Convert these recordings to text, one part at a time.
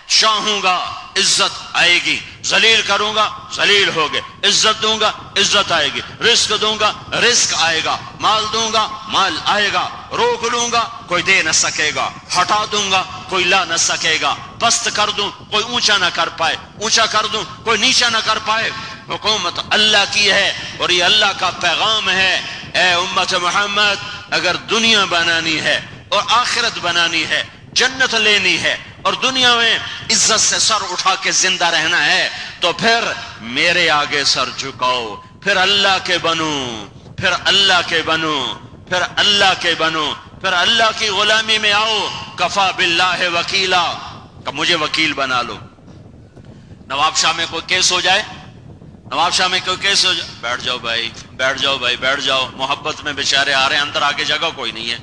چاہوں گا عزت آئے گی، ذلیل کروں گا ذلیل ہوگے، عزت دوں گا عزت آئے گی، رزق دوں گا رزق آئے گا، مال دوں گا مال آئے گا، روک لوں گا کوئی دے نہ سکے گا، ہٹا دوں گا کوئی لا نہ سکے گا، پست کر دوں کوئی اونچا نہ کر پائے، اونچا کر دوں کوئی نیچا نہ کر پائے۔ حکومت اللہ کی ہے اور یہ اللہ کا پیغام ہے۔ اے امت محمد، اگر دنیا بنانی ہے اور آخرت بنانی ہے، جنت لینی ہے اور دنیا میں عزت سے سر اٹھا کے زندہ رہنا ہے، تو پھر میرے آگے سر جھکاؤ، پھر اللہ کے بنو، پھر اللہ کے بنو، پھر اللہ کے بنو، پھر اللہ کی غلامی میں آؤ۔ کفا باللہ وکیلا، کہ مجھے وکیل بنا لو۔ نواب شاہ میں کوئی کیس ہو جائے، نواب شاہ میں کوئی کیس ہو جائے، بیٹھ جاؤ بھائی بیٹھ جاؤ بھائی بیٹھ جاؤ، محبت میں بیچارے آ رہے ہیں، اندر آگے جگہ کوئی نہیں ہے۔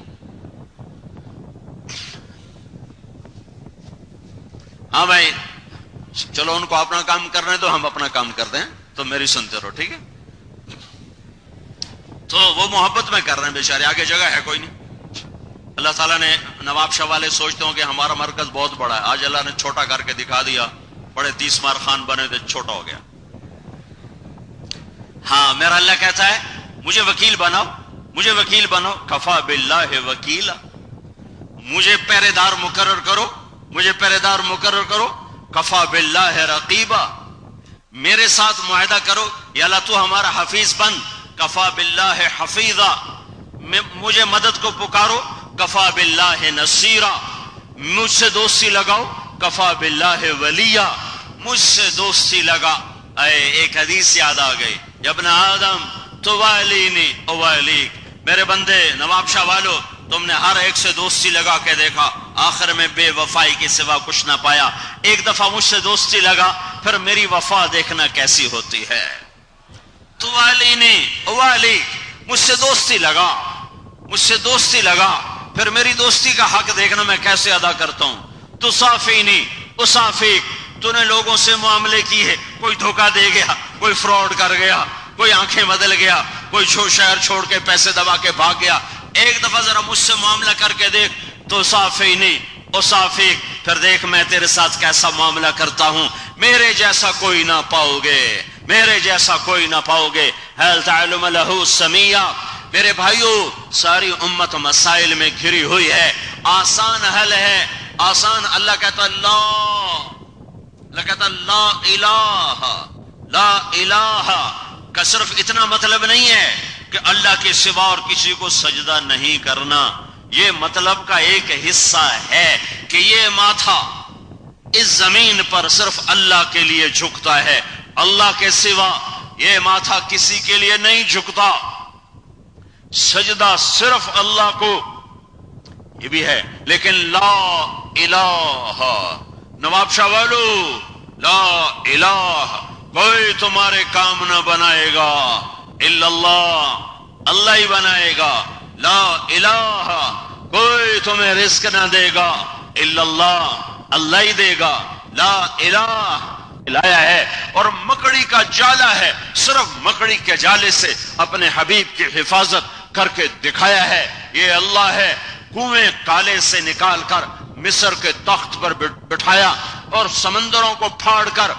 ہاں بھائی چلو ان کو اپنا کام کرنے دو، ہم اپنا کام کرتے ہیں، تو میری سنتے رہو، ٹھیک ہے؟ تو وہ محبت میں کر رہے ہیں بیچارے، آگے جگہ ہے کوئی نہیں۔ اللہ تعالیٰ نے نواب شاہ والے سوچتے ہوں کہ ہمارا مرکز بہت بڑا ہے، آج اللہ نے چھوٹا کر کے دکھا دیا، بڑے 30 مار خان بنے تھے، چھوٹا ہو گیا۔ ہاں میرا اللہ کہتا ہے مجھے وکیل بناؤ، مجھے وکیل بناؤ، کفا باللہ وکیلا، مجھے پہرے دار مقرر کرو، مجھے پہرے دار مقرر کرو، کفا باللہ رقیبا، میرے ساتھ معاہدہ کرو، یا اللہ تو ہمارا حفیظ بن، کفا باللہ حفیظا، مجھے مدد کو پکارو، کفا باللہ نصیرا، مجھ سے دوستی لگاؤ، کفا باللہ ولیا، مجھ سے دوستی لگا۔ اے ایک حدیث یاد آ گئی، یا ابن آدم تو والینی اوالیک، میرے بندے نواب شاہ والو تم نے ہر ایک سے دوستی لگا کے دیکھا، آخر میں بے وفائی کے سوا کچھ نہ پایا، ایک دفعہ مجھ سے دوستی لگا، پھر میری وفا دیکھنا کیسی ہوتی ہے۔ تو والینی اوالیک، مجھ سے دوستی لگا، مجھ سے دوستی لگا، پھر میری دوستی کا حق دیکھنا میں کیسے ادا کرتا ہوں۔ تو صافینی اصافیک، تو نے لوگوں سے معاملے کی ہے، کوئی دھوکہ دے گیا، کوئی فراڈ کر گیا، کوئی آنکھیں بدل گیا، کوئی شہر چھوڑ کے پیسے دبا کے بھاگ گیا، ایک دفعہ ذرا مجھ سے معاملہ کر کے دیکھ، تو صافینی اصافیک، پھر دیکھ میں تیرے ساتھ کیسا معاملہ کرتا ہوں، میرے جیسا کوئی نہ پاؤ گے، میرے جیسا کوئی نہ پاؤ گے۔ هل تعلم له سمیہ، میرے بھائیو ساری امت مسائل میں گھری ہوئی ہے، آسان حل ہے، آسان۔ اللہ کہتا لا، اللہ کہتا لا الہ، لا الہ کا صرف اتنا مطلب نہیں ہے کہ اللہ کے سوا اور کسی کو سجدہ نہیں کرنا، یہ مطلب کا ایک حصہ ہے کہ یہ ماتھا اس زمین پر صرف اللہ کے لیے جھکتا ہے، اللہ کے سوا یہ ماتھا کسی کے لیے نہیں جھکتا، سجدہ صرف اللہ کو، یہ بھی ہے۔ لیکن لا الہ، نواب شاہ والو لا الہ، کوئی تمہارے کام نہ بنائے گا الا اللہ، اللہ ہی بنائے گا۔ لا الہ، کوئی تمہیں رزق نہ دے گا الا اللہ، اللہ ہی دے گا۔ لا الہ لایا ہے، اور مکڑی کا جالا ہے، صرف مکڑی کے جالے سے اپنے حبیب کی حفاظت کر کے دکھایا ہے، یہ اللہ ہے۔ کنویں کالے سے نکال کر مصر کے تخت پر بٹھایا، اور سمندروں کو پھاڑ کر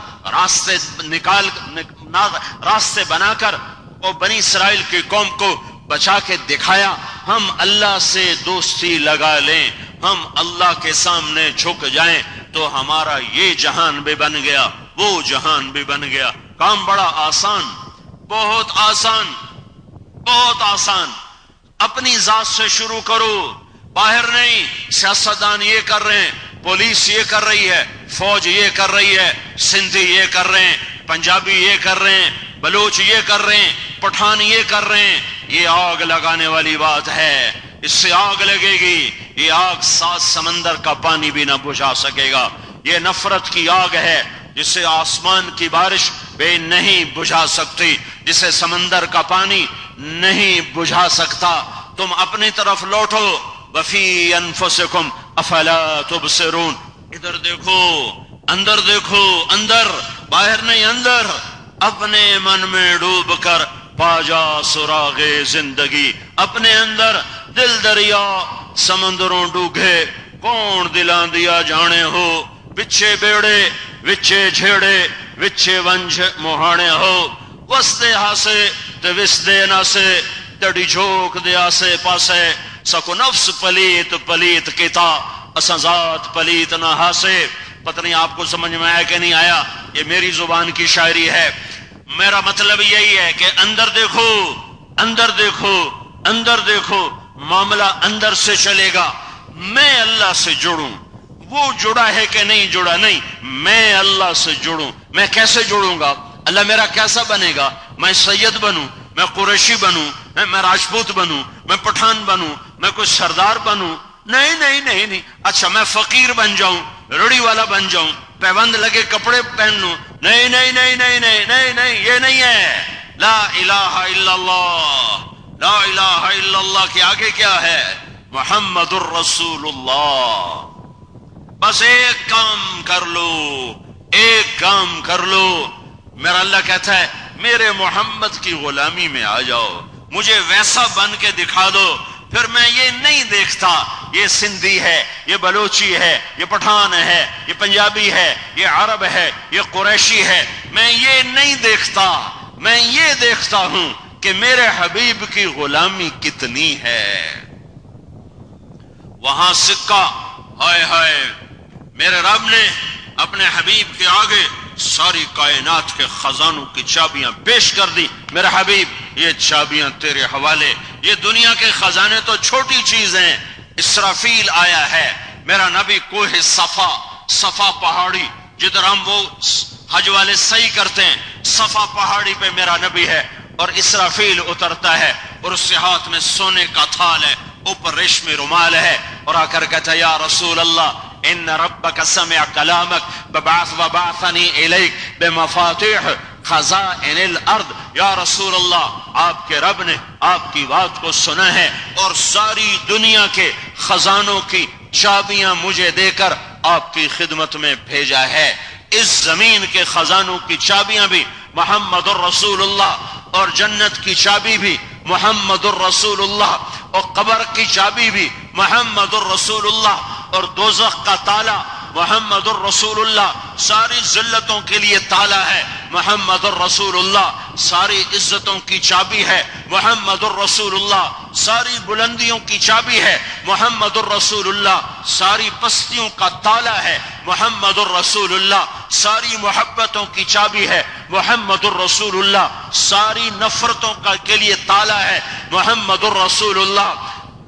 راستے بنا کر وہ بنی اسرائیل کی قوم کو بچا کے دکھایا۔ ہم اللہ سے دوستی لگا لیں، ہم اللہ کے سامنے جھک جائیں، تو ہمارا یہ جہان بھی بن گیا، وہ جہان بھی بن گیا۔ کام بڑا آسان، بہت آسان، بہت آسان۔ اپنی ذات سے شروع کرو، باہر نہیں۔ سیاستدان یہ کر رہے ہیں، پولیس یہ کر رہی ہے، فوج یہ کر رہی ہے، سندھی یہ کر رہے ہیں، پنجابی یہ کر رہے ہیں، بلوچ یہ کر رہے ہیں، پٹھان یہ کر رہے ہیں، یہ آگ لگانے والی بات ہے۔ اس سے آگ لگے گی، یہ آگ 7 سمندر کا پانی بھی نہ بجھا سکے گا۔ یہ نفرت کی آگ ہے جسے آسمان کی بارش بھی نہیں بجھا سکتی، جسے سمندر کا پانی نہیں بجھا سکتا۔ تم اپنی طرف لوٹو، وفی انفسکم افلا تبصرون، ادھر دیکھو، اندر دیکھو، اندر، باہر نہیں، اندر۔ اپنے من میں ڈوب کر پا جا سراغ زندگی، اپنے اندر دل دریا سمندروں ڈوبے، کون دلا دیا جانے ہو، پچھے بیڑے وچے جھیڑے وچے ونج موہانے ہو وستے ہاسے تے وسدے ناسے تڑی جھوک دے آسے پاسے سکو نفس پلیت پلیت کیتا اساں ذات پلیت نہ ہاسے. پتہ نہیں آپ کو سمجھ میں آیا کہ نہیں آیا؟ یہ میری زبان کی شاعری ہے. میرا مطلب یہی ہے کہ اندر دیکھو اندر دیکھو اندر دیکھو، معاملہ اندر سے چلے گا. میں اللہ سے جڑوں، وہ جڑا ہے کہ نہیں جڑا؟ نہیں، میں اللہ سے جڑوں. میں کیسے جڑوں گا؟ اللہ میرا کیسا بنے گا؟ میں سید بنوں، میں قریشی بنوں، میں راجپوت بنوں، میں پٹھان بنوں، میں کوئی سردار بنوں؟ نہیں نہیں نہیں نہیں. اچھا میں فقیر بن جاؤں، رڑی والا بن جاؤں، پیبند لگے کپڑے پہن لوں؟ نہیں نہیں نہیں نہیں نہیں نہیں نہیں، یہ نہیں ہے. لا الہ الا اللہ، لا الہ الا اللہ کے آگے کیا ہے؟ محمد الرسول اللہ. بس ایک کام کر لو، ایک کام کر لو. میرا اللہ کہتا ہے میرے محمد کی غلامی میں آ جاؤ، مجھے ویسا بن کے دکھا دو. پھر میں یہ نہیں دیکھتا یہ سندھی ہے، یہ بلوچی ہے، یہ پٹھان ہے، یہ پنجابی ہے، یہ عرب ہے، یہ قریشی ہے. میں یہ نہیں دیکھتا، میں یہ دیکھتا ہوں کہ میرے حبیب کی غلامی کتنی ہے. وہاں سکہ، ہائے ہائے، میرے رب نے اپنے حبیب کے آگے ساری کائنات کے خزانوں کی چابیاں پیش کر دی. میرے حبیب یہ چابیاں تیرے حوالے. یہ دنیا کے خزانے تو چھوٹی چیز ہیں. اسرافیل آیا ہے، میرا نبی کوہ صفا، صفا پہاڑی جدھر ہم وہ حج والے سعی کرتے ہیں، صفا پہاڑی پہ میرا نبی ہے اور اسرافیل اترتا ہے اور اس کے ہاتھ میں سونے کا تھال ہے، اوپر ریشمی رومال ہے اور آ کر کہتا ہے یا رسول اللہ ان ربک سمع کلامک وبعثنی الیک بمفاتیح خزائن الارض. یا رسول اللہ آپ کے رب نے آپ کی بات کو سنا ہے اور ساری دنیا کے خزانوں کی چابیاں مجھے دے کر آپ کی خدمت میں بھیجا ہے. اس زمین کے خزانوں کی چابیاں بھی محمد الرسول اللہ اور جنت کی چابی بھی محمد الرسول اللہ اور قبر کی چابی بھی محمد الرسول اللہ اور دوزخ کا تالا محمد الرسول اللہ. ساری ذلتوں کے لیے تالا ہے محمد الرسول اللہ، ساری عزتوں کی چابی ہے محمد الرسول اللہ، ساری بلندیوں کی چابی ہے محمد الرسول اللہ، ساری پستیوں کا تالا ہے محمد الرسول اللہ، ساری محبتوں کی چابی ہے محمد الرسول اللہ، ساری نفرتوں کا کے لیے تالا ہے محمد الرسول اللہ.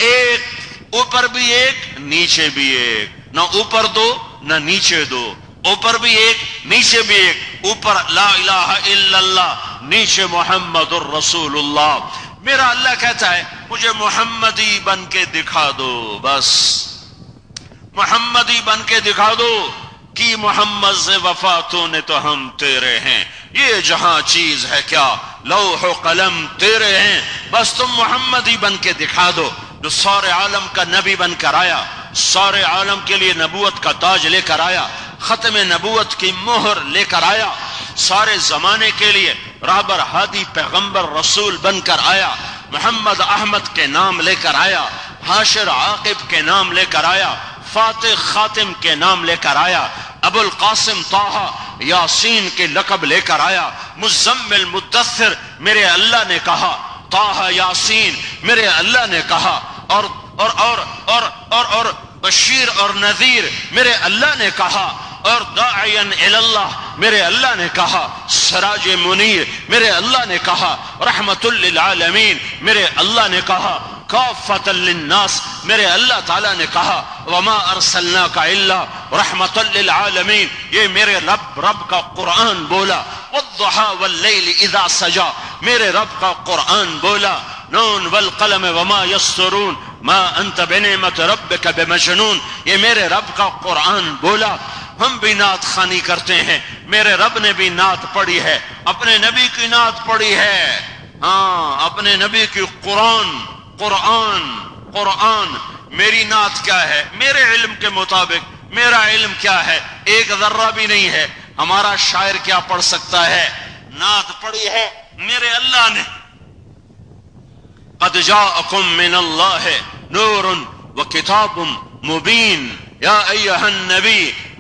ایک اوپر بھی ایک نیچے بھی ایک، نہ اوپر دو نہ نیچے دو، اوپر بھی ایک نیچے بھی ایک، اوپر لا الہ الا اللہ، نیچے محمد الرسول اللہ. میرا اللہ کہتا ہے مجھے محمدی بن کے دکھا دو، بس محمدی بن کے دکھا دو کہ محمد سے وفاتوں نے تو ہم تیرے ہیں. یہ جہاں چیز ہے کیا لوح و قلم تیرے ہیں، بس تم محمدی بن کے دکھا دو. جو سارے عالم کا نبی بن کر آیا، سارے عالم کے لیے نبوت کا تاج لے کر آیا، ختم نبوت کی مہر لے کر آیا، سارے زمانے کے لیے راہبر ہادی پیغمبر رسول بن کر آیا، محمد احمد کے نام لے کر آیا، حاشر عاقب کے نام لے کر آیا، فاتح خاتم کے نام لے کر آیا، ابو القاسم طہ یاسین کے لقب لے کر آیا، مزمل مدثر میرے اللہ نے کہا، طہ یاسین میرے اللہ نے کہا، اور بشیر اور نذیر میرے اللہ نے کہا، اور داعین اللہ میرے اللہ نے کہا، سراج منیر میرے اللہ نے کہا، رحمت للعالمین میرے اللہ نے کہا، کافۃ للناس میرے اللہ تعالیٰ نے کہا، وما ارسلناک الا رحمت للعالمین. یہ میرے رب کا قرآن بولا، والضحى واللیل اذا سجا میرے رب کا قرآن بولا، نون والقلم وما یسطرون ما انت بنعمت ربک بمجنون. یہ میرے رب کا قرآن بولا. ہم بھی نعت خوانی کرتے ہیں، میرے رب نے بھی نعت پڑھی ہے، اپنے نبی کی نعت پڑھی ہے، ہاں اپنے نبی کی قرآن. میری نعت کیا ہے؟ میرے علم کے مطابق میرا علم کیا ہے؟ ایک ذرہ بھی نہیں ہے. ہمارا شاعر کیا پڑھ سکتا ہے؟ نعت پڑھی ہے میرے اللہ نے، قد جاءکم من اللہ نور وکتاب مبین یا ایھا النبی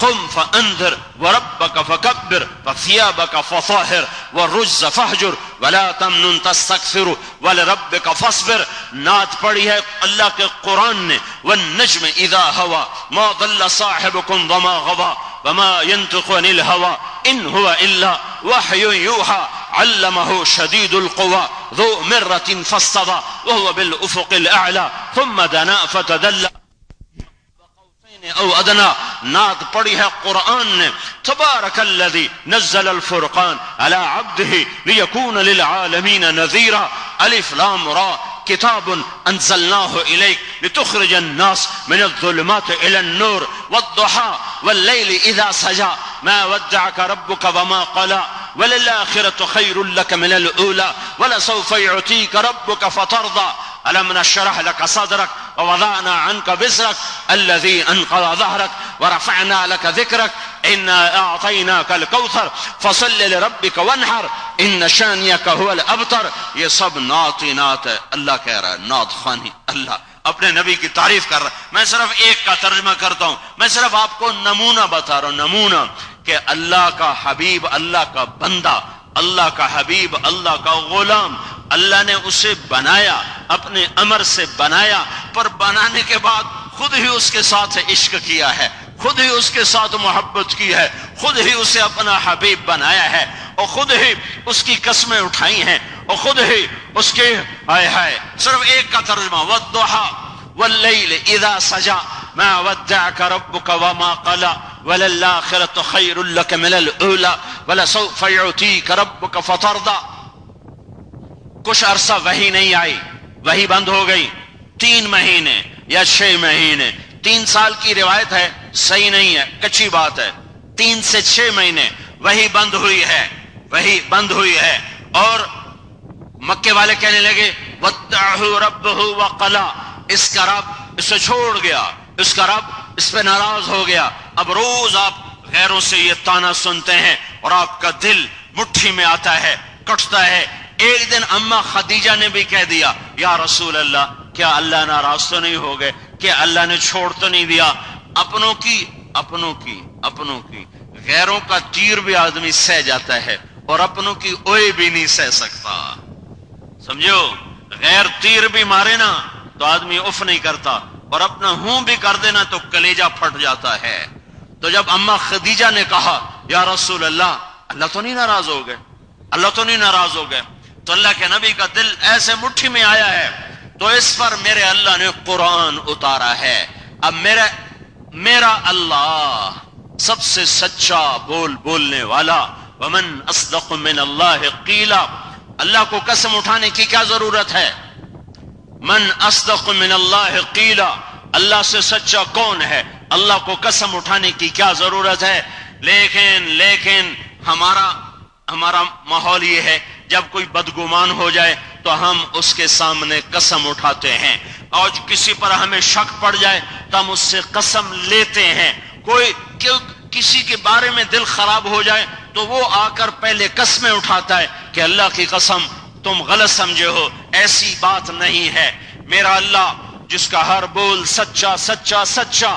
قم فأنذر وربك فكبر وثيابك فطهر والرجز فاهجر ولا تمنن تستكثر ولربك فاصبر. نعت پڑھی ہے اللہ کے قرآن نے والنجم اذا هوى ما ضل صاحبكم وما غوى وما ينطق عن الهوى ان هو الا وحي يوحى علمه شديد القوى ذو مرة فاستوى وهو بالأفق الأعلى ثم دنا فتدلى او ادنا. نعت پڑھی ہے قرآن نے تبارک الذی نزل الفرقان على عبده ليكون للعالمین نذیرا. الف لام را کتاب انزلناه الیک لتخرج الناس من الظلمات الى النور والضحى واللیل اذا سجى ما ودعك ربك وما قلى وللآخرة خير لك من الأولى ولسوف يعطيك ربك فترضى ألم نشرح لك صدرك ووضعنا عنك وزرك الذي أنقض ظهرك ورفعنا لك ذكرك إنا أعطيناك الكوثر فصل لربك وانحر إن شانئك هو الأبتر. یہ سب نعت ہے. اللہ کہہ رہا ہے نعت خوانی اللہ اپنے نبی کی تعریف کر رہا ہے. میں صرف ایک کا ترجمہ کرتا ہوں. میں صرف آپ کو نمونہ بتا رہا ہوں, نمونہ کہ اللہ کا حبیب, اللہ کا بندہ, اللہ کا حبیب, اللہ کا غلام, اللہ نے اسے بنایا, اپنے امر سے بنایا, پر بنانے کے بعد خود ہی اس کے ساتھ عشق کیا ہے, خود ہی اس کے ساتھ محبت کی ہے, خود ہی اسے اپنا حبیب بنایا ہے, اور خود ہی اس کی قسمیں اٹھائی ہیں, اور خود ہی اس کے صرف ایک کا ترجمہ والضحى واللیل اذا سجى ما ودعك ربك وما قلى وللآخرة خير لك من الأولى ولسوف يعطيك ربك فترضى. کچھ عرصہ وحی نہیں آئی, وحی بند ہو گئی, 3 مہینے یا 6 مہینے, 3 سال کی روایت ہے, صحیح نہیں ہے, کچی بات ہے. 3 سے 6 مہینے وحی بند ہوئی ہے, وحی بند ہوئی ہے. اور مکے والے کہنے لگے وَدَّعَهُ رَبُّهُ وَقَلَى, اس کا رب اسے چھوڑ گیا, اس کا رب اس پہ ناراض ہو گیا. اب روز آپ غیروں سے یہ تانا سنتے ہیں اور آپ کا دل مٹھی میں آتا ہے, کٹتا ہے. ایک دن اماں خدیجہ نے بھی کہہ دیا یا رسول اللہ کیا اللہ ناراض تو نہیں ہو گئے, کیا اللہ نے چھوڑ تو نہیں دیا. اپنوں کی غیروں کا تیر بھی آدمی سہ جاتا ہے اور اپنوں کی اوئے بھی نہیں سہ سکتا, سمجھو. غیر تیر بھی مارے نا تو آدمی اف نہیں کرتا, اور اپنا ہوں بھی کر دینا تو کلیجہ پھٹ جاتا ہے. تو جب اماں خدیجہ نے کہا یا رسول اللہ اللہ تو نہیں ناراض ہو گئے, اللہ تو نہیں ناراض ہو گئے, تو اللہ کے نبی کا دل ایسے مٹھی میں آیا ہے, تو اس پر میرے اللہ نے قرآن اتارا ہے. اب میرا اللہ سب سے سچا بولنے والا, ومن اصدق من اللہ قیلا. اللہ کو قسم اٹھانے کی کیا ضرورت ہے؟ من اصدق من اللہ قیلا, اللہ سے سچا کون ہے؟ اللہ کو قسم اٹھانے کی کیا ضرورت ہے؟ لیکن ہمارا ماحول یہ ہے جب کوئی بدگمان ہو جائے تو ہم اس کے سامنے قسم اٹھاتے ہیں, اور کسی پر ہمیں شک پڑ جائے تو ہم اس سے قسم لیتے ہیں. کسی کے بارے میں دل خراب ہو جائے تو وہ آ کر پہلے قسمیں اٹھاتا ہے کہ اللہ کی قسم تم غلط سمجھے ہو, ایسی بات نہیں ہے. میرا اللہ جس کا ہر بول سچا سچا سچا,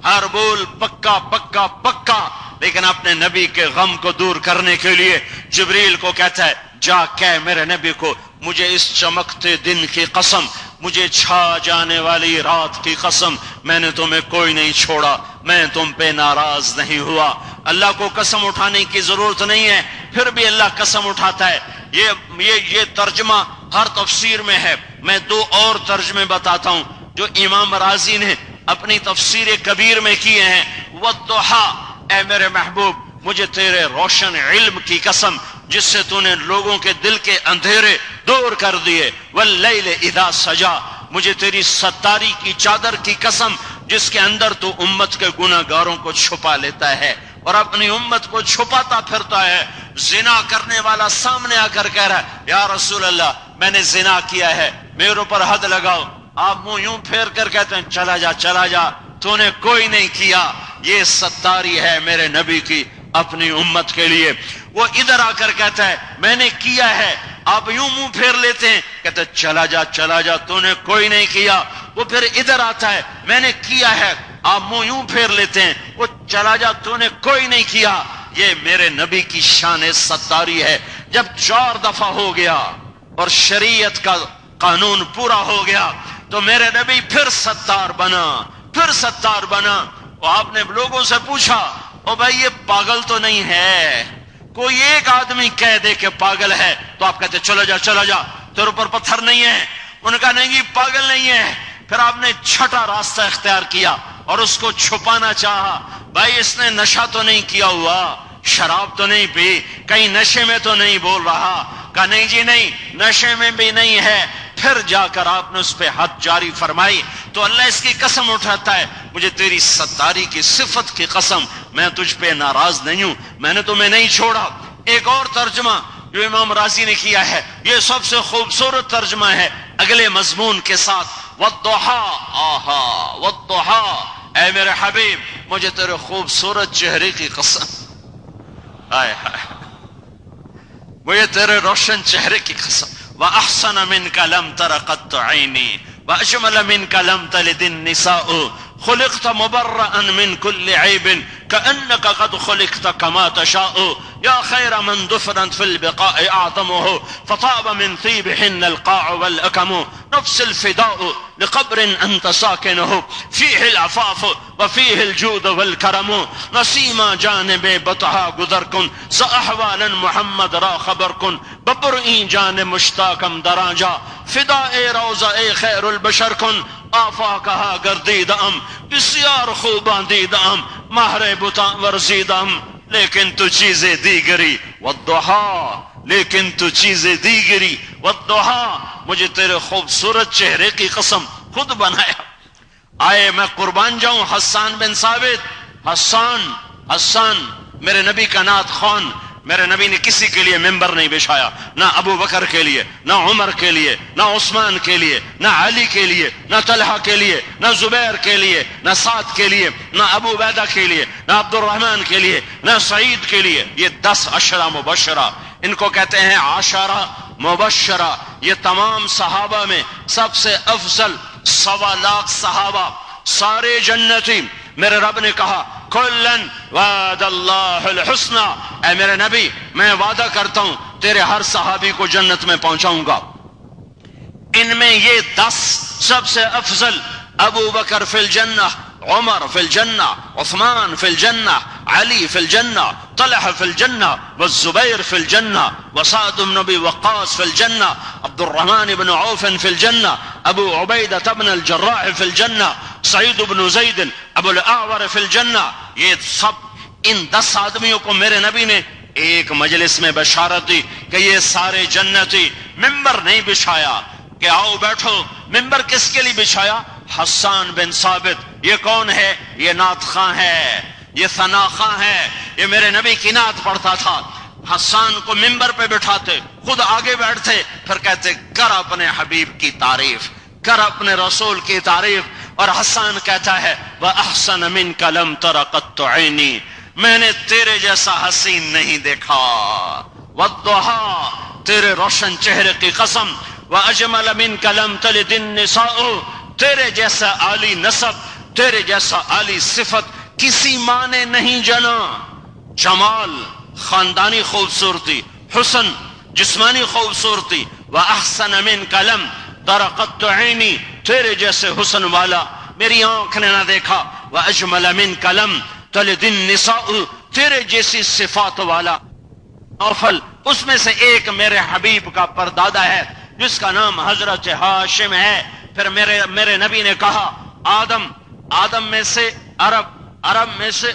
ہر بول پکا پکا پکا, لیکن اپنے نبی کے غم کو دور کرنے کے لیے جبریل کو کہتا ہے جا کہہ میرے نبی کو مجھے اس چمکتے دن کی قسم, مجھے چھا جانے والی رات کی قسم, میں نے تمہیں کوئی نہیں چھوڑا, میں تم پہ ناراض نہیں ہوا. اللہ کو قسم اٹھانے کی ضرورت نہیں ہے, پھر بھی اللہ قسم اٹھاتا ہے. یہ ترجمہ ہر تفسیر میں ہے. میں 2 اور ترجمے بتاتا ہوں جو امام رازی نے اپنی تفسیر کبیر میں کیے ہیں. والضحیٰ, اے میرے محبوب مجھے تیرے روشن علم کی قسم جس سے تو نے لوگوں کے دل کے اندھیرے دور کر دیے. واللیل اذا سجا, مجھے تیری ستاری کی چادر کی قسم جس کے اندر تو امت کے گناہ گاروں کو چھپا لیتا ہے اور اپنی امت کو چھپاتا پھرتا ہے. زنا کرنے والا سامنے آ کر کہہ رہا ہے یا رسول اللہ میں نے زنا کیا ہے, میرے اوپر حد لگاؤ. آپ منہ یوں پھیر کر کہتے ہیں چلا جا چلا جا, تو نے کوئی نہیں کیا. یہ ستاری ہے میرے نبی کی اپنی امت کے لیے. وہ ادھر آ کر کہتا ہے میں نے کیا ہے. آپ یوں منہ پھیر لیتے ہیں, کہتے چلا جا چلا جا, تو نے کوئی نہیں کیا. وہ پھر ادھر آتا ہے میں نے کیا ہے, آپ منہ یوں پھیر لیتے ہیں, وہ چلا جا تو نے کوئی نہیں کیا. یہ میرے نبی کی شان ستاری ہے. جب 4 دفعہ ہو گیا اور شریعت کا قانون پورا ہو گیا تو میرے نبی پھر ستار بنا, پھر ستار بنا. اور آپ نے لوگوں سے پوچھا او بھائی یہ پاگل تو نہیں ہے؟ کوئی ایک آدمی کہہ دے کہ پاگل ہے تو آپ کہتے چلا جا چلا جا, تیرے اوپر پتھر نہیں ہے. ان کا نہیں یہ پاگل نہیں ہے. پھر آپ نے چھٹا راستہ اختیار کیا اور اس کو چھپانا چاہا. بھائی اس نے نشہ تو نہیں کیا ہوا, شراب تو نہیں پی, کہیں نشے میں تو نہیں بول رہا. کہا نہیں جی نہیں, نشے میں بھی نہیں ہے. پھر جا کر آپ نے اس پہ حد جاری فرمائی. تو اللہ اس کی قسم اٹھاتا ہے مجھے تیری ستاری کی صفت کی قسم, میں تجھ پہ ناراض نہیں ہوں, میں نے تمہیں نہیں چھوڑا. ایک اور ترجمہ جو امام رازی نے کیا ہے یہ سب سے خوبصورت ترجمہ ہے اگلے مضمون کے ساتھ. والضحا, آہا والضحا, اے میرے حبیب مجھے تیرے خوبصورت چہرے کی قسم, آئے ہائے مجھے تیرے روشن چہرے کی قسم. وَأَحْسَنَ مِنْكَ لَمْ تَرَ قَطُّ عَيْنِي وَأَجْمَلَ مِنْكَ لَمْ تَلِدِ النِّسَاءُ خُلِقْتَ مُبَرَّأً مِنْ كُلِّ عَيْبٍ كَأَنَّكَ قَدْ خُلِقْتَ كَمَا تَشَاءُ يَا خَيْرَ مَنْ دُفْنَتْ فِي الْبِقَاءِ أَعْظَمُهُ فَطَابَ مِنْ طِيبِهِنَّ الْقَاعُ وَالْأَكَمُ نَفْسِ الْفِدَاءُ لِقَبْرٍ أَنْتَ سَاكِنُهُ فِيهِ الْعَفَافُ وَفِيهِ الْجُودُ وَالْكَرَمُ نَسِيمَ جانب بطحا گذر کن سأحوالا محمد را خبر کن ببرئی جان مشتاقم دراجا فداء روضہ خیر البشر کن آفاقہا گردیدم بسیار خوباں دیدم مہر بتا ورزیدم لیکن تو چیزیں دیگری. والضحا, لیکن تو چیزیں دیگری. والضحا, مجھے تیرے خوبصورت چہرے کی قسم خود بنایا. آئے میں قربان جاؤں حسان بن ثابت. حسان میرے نبی کا نعت خوان. میرے نبی نے کسی کے لیے ممبر نہیں بچھایا, نہ ابو بکر کے لیے, نہ عمر کے لیے, نہ عثمان کے لیے, نہ علی کے لیے, نہ طلحہ کے لیے, نہ زبیر کے لیے, نہ سعد کے لیے, نہ ابو عبیدہ کے لیے, نہ عبد الرحمن کے لیے, نہ سعید کے لیے. یہ 10 عشرہ مبشرہ, ان کو کہتے ہیں عشرہ مبشرہ. یہ تمام صحابہ میں سب سے افضل 1.25 لاکھ صحابہ, سارے جنتی. میرے رب نے کہا کلن وعد اللہ الحسنى, اے میرے نبی میں وعدہ کرتا ہوں تیرے ہر صحابی کو جنت میں پہنچاؤں گا. ان میں یہ 10 سب سے افضل, ابو بکر فی الجنہ, عمر فی الجنہ, عثمان فی الجنہ, علی فی الجنہ, طلحہ فی الجنہ, والزبیر فی الجنہ, وسعد بن ابی وقاص فی الجنہ, عبد الرحمن بن عوف فی الجنہ, ابو عبیدہ بن الجراح فی الجنہ, سعید بن زید ابو الاعور فی الجنہ. یہ سب ان 10 آدمیوں کو میرے نبی نے ایک مجلس میں بشارت دی کہ یہ سارے جنتی. ممبر نہیں بچھایا کہ آؤ بیٹھو. ممبر کس کے لیے بچھایا؟ حسان بن ثابت. یہ کون ہے؟ یہ نعت خواں ہے, یہ ثنا خواں ہے, یہ میرے نبی کی نعت پڑھتا تھا. حسان کو ممبر پہ بٹھاتے, خود آگے بیٹھتے, پھر کہتے کر اپنے حبیب کی تعریف, کر اپنے رسول کی تعریف. اور حسان کہتا ہے وَأَحْسَنَ مِنْكَ لَمْ تَرَ قَطُّ عَيْنِي, میں نے تیرے جیسا حسین نہیں دیکھا. وَالضُّحَا, تیرے روشن چہرے کی قسم. وَأَجْمَلَ مِنْكَ لَمْ تَلِدِ النِّسَاءُ, تیرے جیسا عالی نسب, تیرے جیسا عالی صفت کسی ماں نے نہیں جنا. جمال خاندانی خوبصورتی, حسن جسمانی خوبصورتی. وَأَحْسَنَ مِنْكَ لَمْ تَرَ قَطُّ عَيْنِي, تیرے جیسے حسن والا میری آنکھ نے نہ دیکھا. وَأَجْمَلَ مِنْكَ لَمْ تَلِدِ النِّسَاءُ, تیرے جیسی صفات والا. نوفل اس میں سے ایک میرے حبیب کا پردادا ہے جس کا نام حضرت ہاشم ہے. پھر میرے نبی نے کہا آدم میں سے عرب میں سے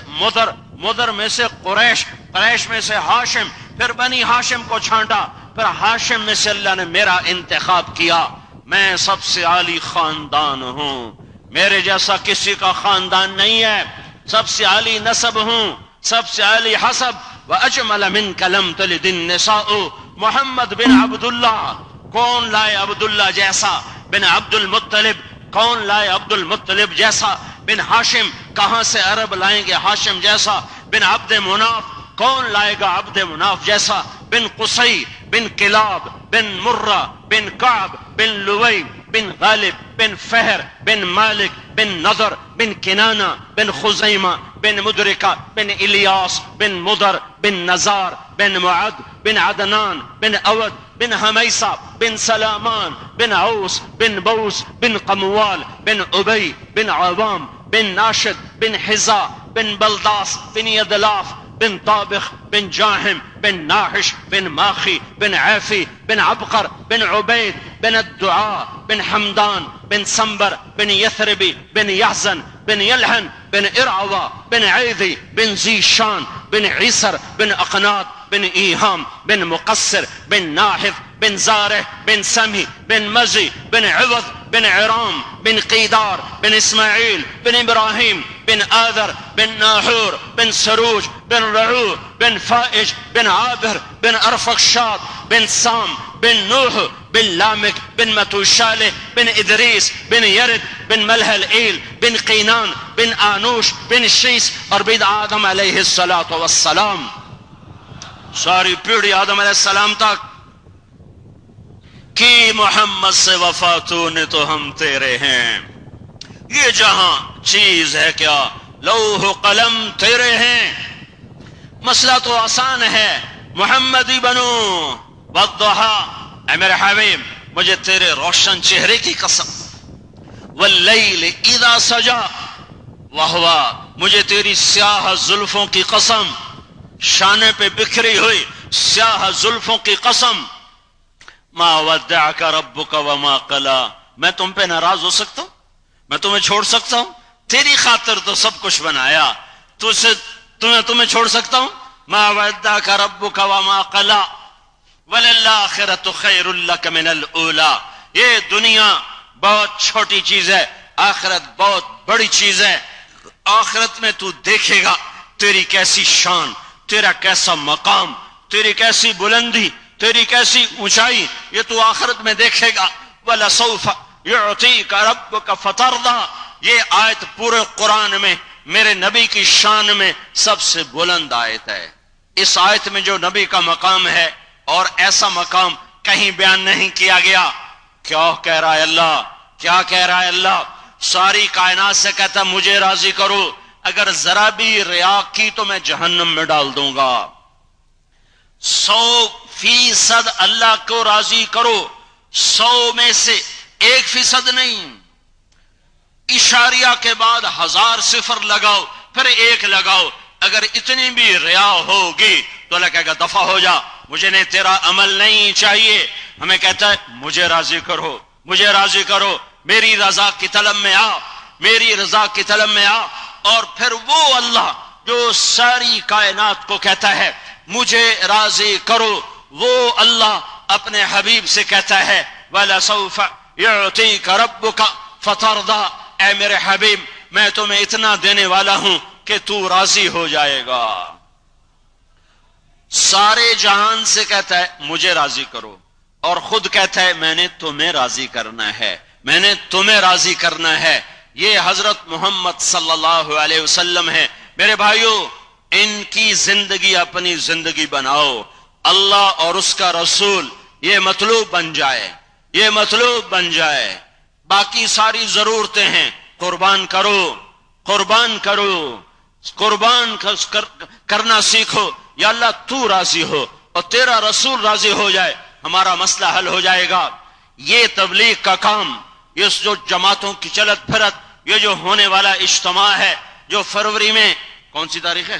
مدر میں سے قریش میں سے ہاشم, پھر بنی ہاشم کو چھانٹا, پھر ہاشم میں سے اللہ نے میرا انتخاب کیا. میں سب سے عالی خاندان ہوں, میرے جیسا کسی کا خاندان نہیں ہے, سب سے عالی نسب ہوں, سب سے عالی حسب. وَأَجْمَلَ مِنْكَ لَمْ تَلِدِ النِّسَاءُ, محمد بن عبداللہ, کون لائے عبداللہ جیسا؟ بن عبد المطلب, کون لائے عبد المطلب جیسا؟ بن ہاشم، کہاں سے عرب لائیں گے ہاشم جیسا؟ بن عبد مناف، کون لائے گا عبد مناف جیسا؟ بن قصی، بن کلاب، بن مرہ، بن کعب، بن لوی، بن غالب، بن فہر، بن مالک، بن نضر، بن کنانہ، بن خزیمہ، بن مدرکہ، بن الیاس، بن مدر، بن نزار، بن معد، بن عدنان، بن اود، بن حمیسہ، بن سلامان، بن عوس، بن بوس، بن قموال، بن ابی، بن عوام، بن ناشد، بن حزا، بن بلداس، بن یدلاف، بن طابخ، بن جاہم، بن ناحش، بن ماخی، بن عافی، بن عبقر، بن عبید، بن الدعاء، بن حمدان، بن سنبر، بن یثربی، بن یحزن، بن یلحن، بن ارعوى، بن عیدی، بن زیشان، بن عیسر، بن اقناط، بن ایہام، بن مقصر، بن ناحف، بن زارح، بن سمی، بن مزی، بن عوض، بن عرام، بن قیدار، بن اسماعیل، بن ابراہیم، بن آذر، بن ناحور، بن سروج، بن رعو، بن فائج، بن عابر، بن ارفخشاد، بن سام، بن نوح، بن لامک، بن متوشالح، بن ادریس، بن یرد، بن ملہلئیل، بن قینان، بن آنوش، بن شیس، اور بن آدم علیہ السلام. ساری پیڑھی آدم علیہ السلام تک کی محمد سے وفا تو نے تو ہم تیرے ہیں. یہ جہاں چیز ہے کیا لوح قلم تیرے ہیں. مسئلہ تو آسان ہے، محمدی بنو والضحا، اے میرے حبیب مجھے تیرے روشن چہرے کی قسم، واللیل اذا سجا، وہوا مجھے تیری سیاہ زلفوں کی قسم، شانے پہ بکھری ہوئی سیاہ زلفوں کی قسم. ما ودعک ربک وما قلا، میں تم پہ ناراض ہو سکتا ہوں؟ میں تمہیں چھوڑ سکتا ہوں؟ تیری خاطر تو سب کچھ بنایا، تمہیں چھوڑ سکتا ہوں؟ ما ودعک ربک وما قلا وللآخرۃ خیر لک من الاولی. یہ دنیا بہت چھوٹی چیز ہے، آخرت بہت بڑی چیز ہے. آخرت میں تو دیکھے گا تیری کیسی شان، تیرا کیسا مقام، تیری کیسی بلندی، تیری کیسی اونچائی، یہ تو آخرت میں دیکھے گا. وَلَسَوْفَ يُعْطِيكَ رَبُّكَ فَتَرْضَىٰ، یہ آیت پورے قرآن میں میرے نبی کی شان میں سب سے بلند آیت ہے. اس آیت میں جو نبی کا مقام ہے اور ایسا مقام کہیں بیان نہیں کیا گیا. کیا کہہ رہا ہے اللہ؟ کیا کہہ رہا ہے اللہ؟ ساری کائنات سے کہتا مجھے راضی کرو، اگر ذرا بھی ریا کی تو میں جہنم میں ڈال دوں گا. 100% اللہ کو راضی کرو، 100 میں سے 1% نہیں. اشاریہ کے بعد 1000 صفر لگاؤ پھر 1 لگاؤ، اگر اتنی بھی ریا ہوگی تو اللہ کہے گا دفع ہو جا، مجھے نہیں تیرا عمل نہیں چاہیے. ہمیں کہتا ہے مجھے راضی کرو، مجھے راضی کرو، میری رضا کی طلب میں آ، میری رضا کی طلب میں آ. اور پھر وہ اللہ جو ساری کائنات کو کہتا ہے مجھے راضی کرو، وہ اللہ اپنے حبیب سے کہتا ہے وَلَسَوْفَ يُعْطِيكَ رَبُّكَ فَتَرْضَىٰ، اے میرے حبیب میں تمہیں اتنا دینے والا ہوں کہ تو راضی ہو جائے گا. سارے جہان سے کہتا ہے مجھے راضی کرو، اور خود کہتا ہے میں نے تمہیں راضی کرنا ہے، میں نے تمہیں راضی کرنا ہے. یہ حضرت محمد صلی اللہ علیہ وسلم ہے. میرے بھائیو ان کی زندگی اپنی زندگی بناؤ، اللہ اور اس کا رسول یہ مطلوب بن جائے، یہ مطلوب بن جائے. باقی ساری ضرورتیں ہیں، قربان کرو، قربان کرو، قربان کرنا سیکھو. یا اللہ تو راضی ہو اور تیرا رسول راضی ہو جائے، ہمارا مسئلہ حل ہو جائے گا. یہ تبلیغ کا کام، یہ جو جماعتوں کی چلت پھرت، یہ جو ہونے والا اجتماع ہے جو فروری میں کون سی تاریخ ہے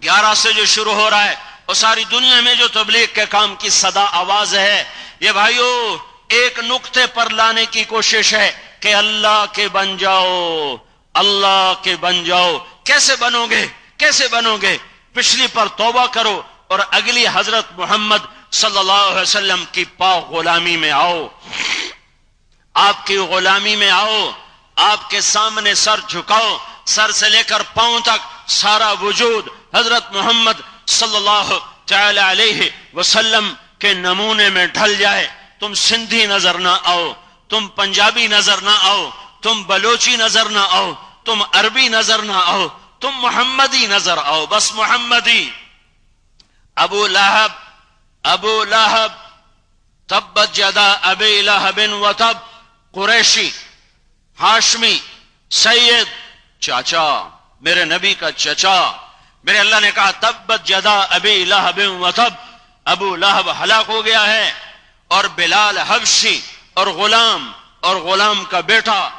11 سے جو شروع ہو رہا ہے، اور ساری دنیا میں جو تبلیغ کے کام کی صدا آواز ہے، یہ بھائیو ایک نقطے پر لانے کی کوشش ہے کہ اللہ کے بن جاؤ، اللہ کے بن جاؤ. کیسے بنو گے؟ کیسے بنو گے؟ پچھلی پر توبہ کرو اور اگلی حضرت محمد صلی اللہ علیہ وسلم کی پاک غلامی میں آؤ، آپ کی غلامی میں آؤ. آپ کے سامنے سر جھکاؤ، سر سے لے کر پاؤں تک سارا وجود حضرت محمد صلی اللہ تعالی علیہ وسلم کے نمونے میں ڈھل جائے. تم سندھی نظر نہ آؤ، تم پنجابی نظر نہ آؤ، تم بلوچی نظر نہ آؤ، تم عربی نظر نہ آؤ، تم محمدی نظر آؤ، بس محمدی۔ ابو لہب تبت یدا ابی لہب وتب، قریشی، ہاشمی، سید، چاچا، میرے نبی کا چچا۔ میرے اللہ نے کہا تبت یدا ابی لہب وتب، ابو لہب ہلاک ہو گیا ہے، اور بلال حبشی اور غلام کا بیٹا